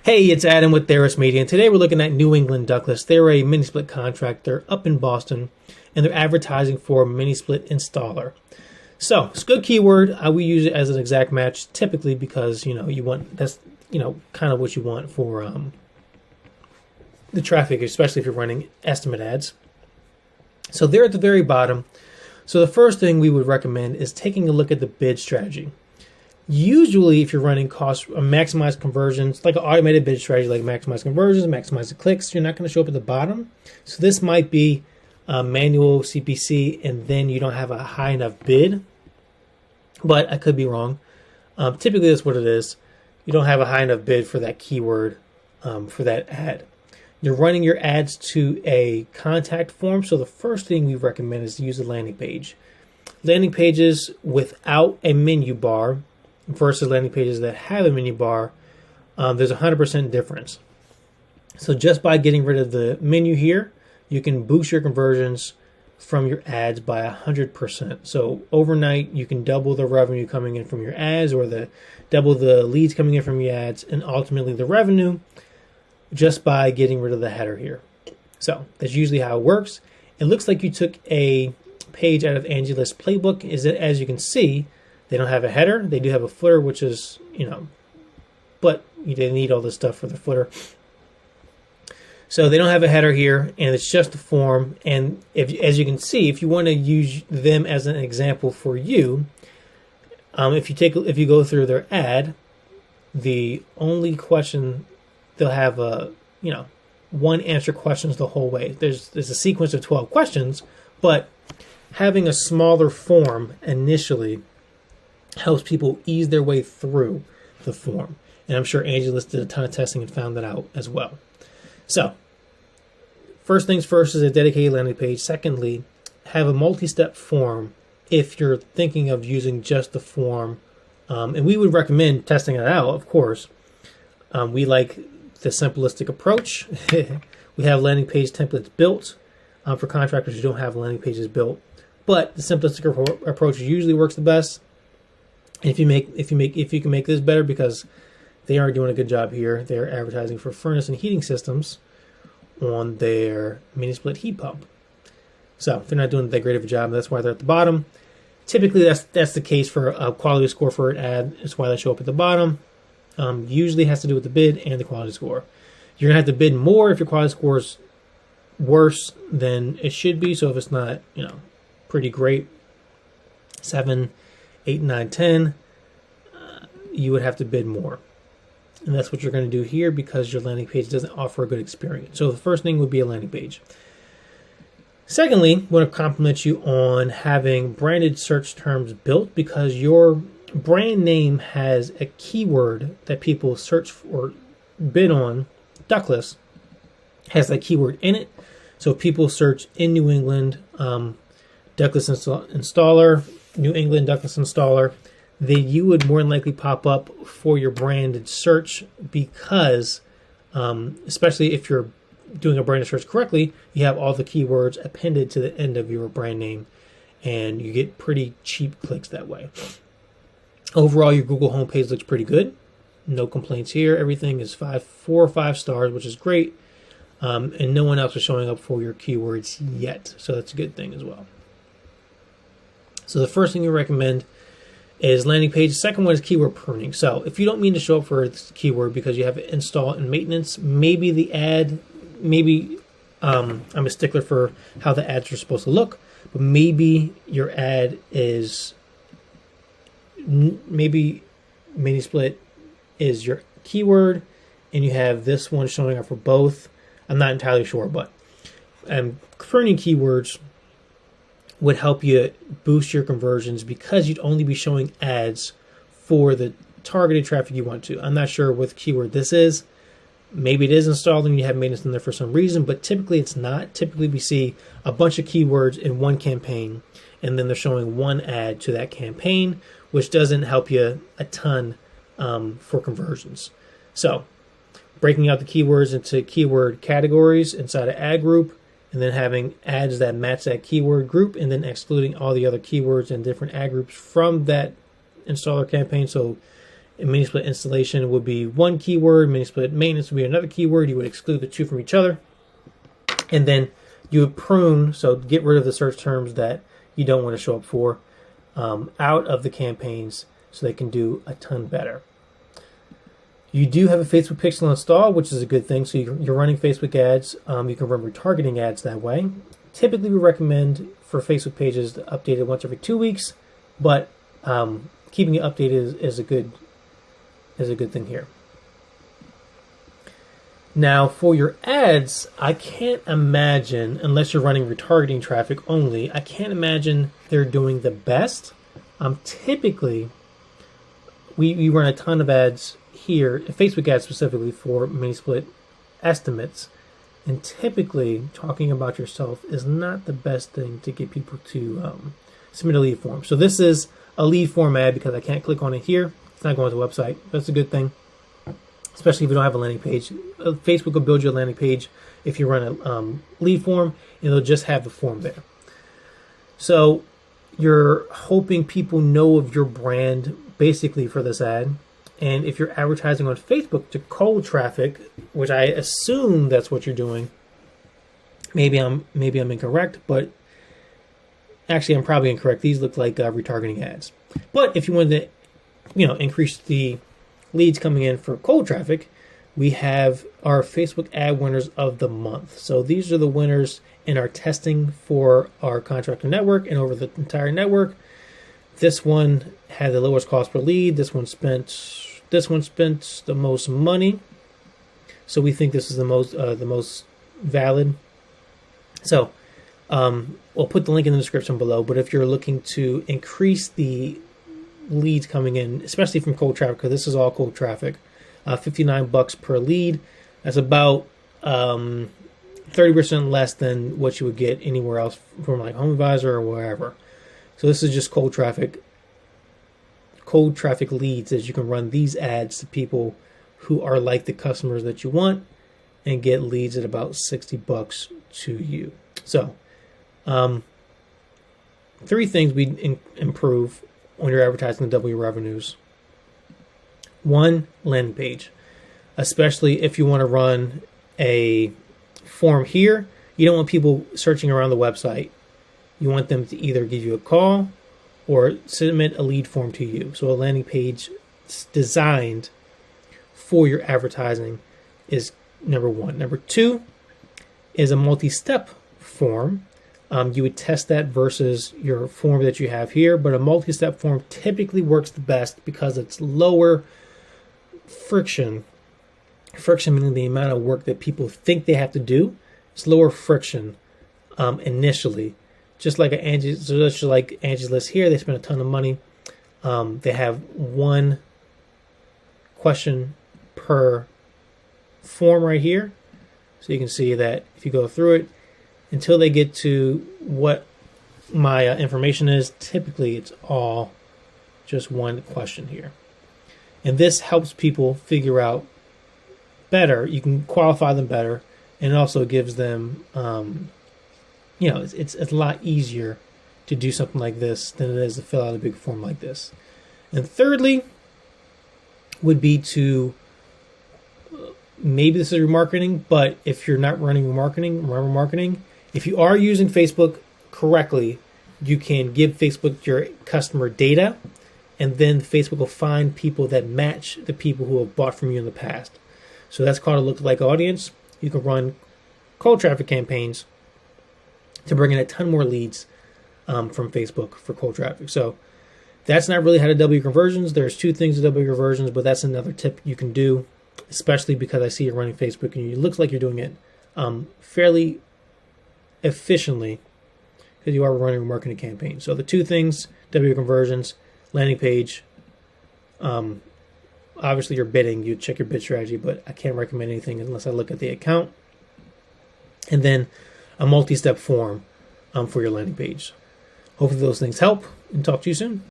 Hey, it's Adam with ROAS Media, and today we're looking at New England Ductless. They're a mini-split contractor up in Boston, and they're advertising for a mini-split installer. So, it's a good keyword. We use it as an exact match typically because, you want, that's, kind of what you want for the traffic, especially if you're running estimate ads. So, they're at the very bottom. So, the first thing we would recommend is taking a look at the bid strategy. Usually, if you're running cost maximize conversions, like an automated bid strategy, like maximize conversions, maximize the clicks, you're not going to show up at the bottom. So this might be manual CPC, and then you don't have a high enough bid. But I could be wrong. Typically, that's what it is. You don't have a high enough bid for that keyword for that ad. You're running your ads to a contact form. So the first thing we recommend is to use a landing page. Landing pages without a menu bar versus landing pages that have a menu bar, there's a 100% difference. So just by getting rid of the menu here, you can boost your conversions from your ads by 100%. So overnight, you can double the revenue coming in from your ads, or double the leads coming in from your ads, and ultimately the revenue just by getting rid of the header here. So that's usually how it works. It looks like you took a page out of Angie's List playbook. Is that, as you can see, they don't have a header. They do have a footer, which is, but they need all this stuff for the footer. So they don't have a header here, and it's just a form. And as you can see, if you want to use them as an example for you, if you go through their ad, the only question they'll have one answer questions the whole way. There's a sequence of 12 questions, but having a smaller form initially helps people ease their way through the form. And I'm sure Angela did a ton of testing and found that out as well. So, first things first is a dedicated landing page. Secondly, have a multi-step form if you're thinking of using just the form. And we would recommend testing it out, of course. We like the simplistic approach. We have landing page templates built for contractors who don't have landing pages built. But the simplistic approach usually works the best. And if you can make this better, because they are doing a good job here. They're advertising for furnace and heating systems on their mini split heat pump. So they're not doing that great of a job. That's why they're at the bottom. Typically, that's the case for a quality score for an ad. That's why they show up at the bottom. Usually has to do with the bid and the quality score. You're gonna have to bid more if your quality score is worse than it should be. So if it's not, pretty great, 7, 8, 9, 10, you would have to bid more. And that's what you're going to do here because your landing page doesn't offer a good experience. So the first thing would be a landing page. Secondly, I want to compliment you on having branded search terms built, because your brand name has a keyword that people search for, bid on. Ductless has that keyword in it. So people search in New England, Ductless installer, New England Ductless installer, then you would more than likely pop up for your branded search, because especially if you're doing a branded search correctly, you have all the keywords appended to the end of your brand name, and you get pretty cheap clicks that way. Overall, your Google homepage looks pretty good. No complaints here. Everything is 4 or 5 stars, which is great. And no one else is showing up for your keywords yet. So that's a good thing as well. So the first thing you recommend is landing page. The second one is keyword pruning. So if you don't mean to show up for this keyword because you have install and maintenance, maybe the ad, I'm a stickler for how the ads are supposed to look, but maybe your ad is, maybe mini split is your keyword and you have this one showing up for both. I'm not entirely sure, but pruning keywords would help you boost your conversions because you'd only be showing ads for the targeted traffic you want to. I'm not sure what keyword this is. Maybe it is installed and you have maintenance in there for some reason, but typically it's not. Typically we see a bunch of keywords in one campaign, and then they're showing one ad to that campaign, which doesn't help you a ton for conversions. So breaking out the keywords into keyword categories inside an ad group, and then having ads that match that keyword group, and then excluding all the other keywords and different ad groups from that installer campaign. So A mini split installation would be one keyword, mini split maintenance would be another keyword. You would exclude the two from each other. And then you would prune, so get rid of the search terms that you don't want to show up for, out of the campaigns so they can do a ton better. You do have a Facebook pixel install, which is a good thing. So you're running Facebook ads. You can run retargeting ads that way. Typically, we recommend for Facebook pages to update it once every 2 weeks, but keeping it updated is a good thing here. Now, for your ads, I can't imagine, unless you're running retargeting traffic only, I can't imagine they're doing the best. Typically, we run a ton of ads here, Facebook ads specifically for mini split estimates, and typically talking about yourself is not the best thing to get people to submit a lead form. So this is a lead form ad because I can't click on it here. It's not going to the website. That's a good thing, especially if you don't have a landing page. Facebook will build you a landing page if you run a lead form, and it'll just have the form there. So you're hoping people know of your brand basically for this ad. And if you're advertising on Facebook to cold traffic, which I assume that's what you're doing, maybe I'm incorrect, but actually I'm probably incorrect. These look like retargeting ads. But if you wanted to, increase the leads coming in for cold traffic, we have our Facebook ad winners of the month. So these are the winners in our testing for our contractor network and over the entire network. This one had the lowest cost per lead. This one spent the most money. So we think this is the most valid. So we'll put the link in the description below. But if you're looking to increase the leads coming in, especially from cold traffic, because this is all cold traffic, $59 per lead. That's about 30% less than what you would get anywhere else from like HomeAdvisor or wherever. So this is just cold traffic leads, as you can run these ads to people who are like the customers that you want and get leads at about $60 to you. So 3 things we improve when you're advertising to double your revenues. 1, landing page, especially if you want to run a form here. You don't want people searching around the website. You want them to either give you a call or submit a lead form to you. So a landing page designed for your advertising is number 1. Number 2 is a multi-step form. You would test that versus your form that you have here, but a multi-step form typically works the best because it's lower friction. Friction meaning the amount of work that people think they have to do. It's lower friction initially. Just like Angie's List here, they spend a ton of money. They have 1 question per form right here. So you can see that if you go through it, until they get to what my information is, typically it's all just 1 question here. And this helps people figure out better. You can qualify them better, and it also gives them it's a lot easier to do something like this than it is to fill out a big form like this. And thirdly would be to, maybe this is remarketing, but if you're not running remarketing, remember marketing, if you are using Facebook correctly, you can give Facebook your customer data, and then Facebook will find people that match the people who have bought from you in the past. So that's called a lookalike audience. You can run cold traffic campaigns to bring in a ton more leads from Facebook for cold traffic. So that's not really how to double your conversions. There's 2 things to double your conversions, but that's another tip you can do, especially because I see you're running Facebook and it looks like you're doing it fairly efficiently because you are running a marketing campaign. So the 2 things, double your conversions, landing page. Obviously you're bidding, you check your bid strategy, but I can't recommend anything unless I look at the account. And then a multi-step form for your landing page. Hopefully those things help, and talk to you soon.